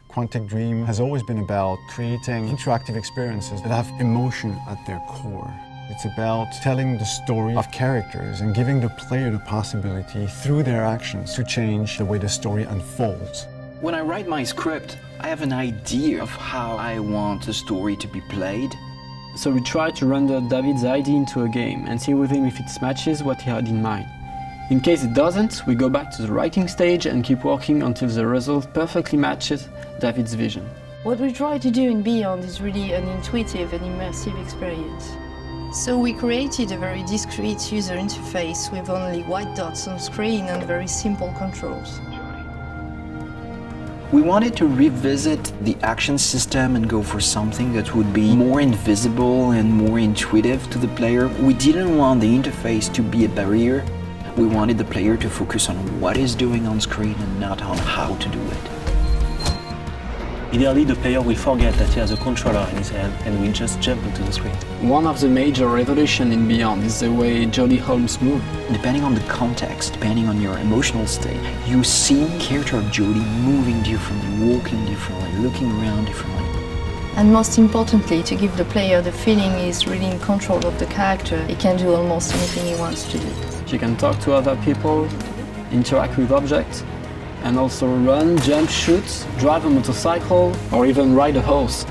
Quantic Dream has always been about creating interactive experiences that have emotion at their core. It's about telling the story of characters and giving the player the possibility, through their actions, to change the way the story unfolds. When I write my script, I have an idea of how I want the story to be played. So we try to render David's idea into a game and see with him if it matches what he had in mind. In case it doesn't, we go back to the writing stage and keep working until the result perfectly matches David's vision. What we try to do in Beyond is really an intuitive and immersive experience. So we created a very discreet user interface with only white dots on screen and very simple controls. We wanted to revisit the action system and go for something that would be more invisible and more intuitive to the player. We didn't want the interface to be a barrier. We wanted the player to focus on what he's doing on screen and not on how to do it. Ideally, the player will forget that he has a controller in his hand and will just jump into the screen. One of the major revolutions in Beyond is the way Jodie Holmes moves. Depending on the context, depending on your emotional state, you see the character of Jodie moving differently, walking differently, looking around differently. And most importantly, to give the player the feeling he's really in control of the character, he can do almost anything he wants to do. She can talk to other people, interact with objects, and also run, jump, shoot, drive a motorcycle, or even ride a horse.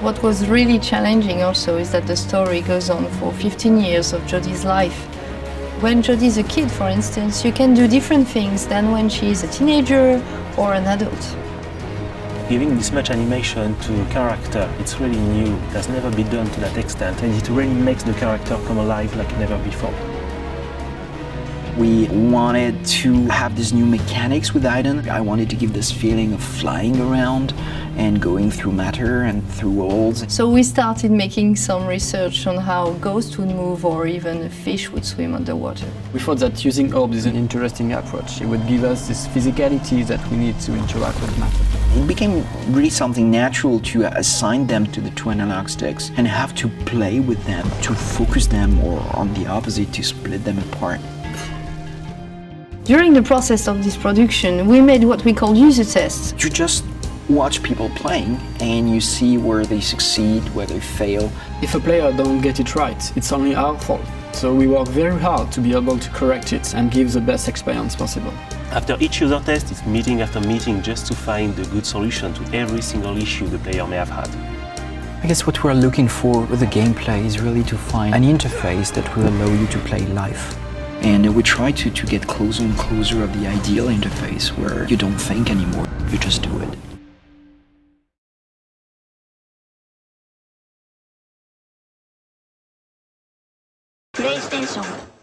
What was really challenging also is that the story goes on for 15 years of Jodie's life. When Jodie's a kid, for instance, you can do different things than when she is a teenager or an adult. Giving this much animation to a character, it's really new. It has never been done to that extent, and it really makes the character come alive like never before. We wanted to have these new mechanics with Aiden. I wanted to give this feeling of flying around and going through matter and through worlds. So we started making some research on how ghosts would move or even a fish would swim underwater. We thought that using orbs is an interesting approach. It would give us this physicality that we need to interact with matter. It became really something natural to assign them to the two analog sticks and have to play with them, to focus them, or on the opposite, to split them apart. During the process of this production, we made what we call user tests. You just watch people playing and you see where they succeed, where they fail. If a player don't get it right, it's only our fault. So we work very hard to be able to correct it and give the best experience possible. After each user test, it's meeting after meeting just to find a good solution to every single issue the player may have had. I guess what we're looking for with the gameplay is really to find an interface that will allow you to play live. And we try to get closer and closer of the ideal interface where you don't think anymore, you just do it. PlayStation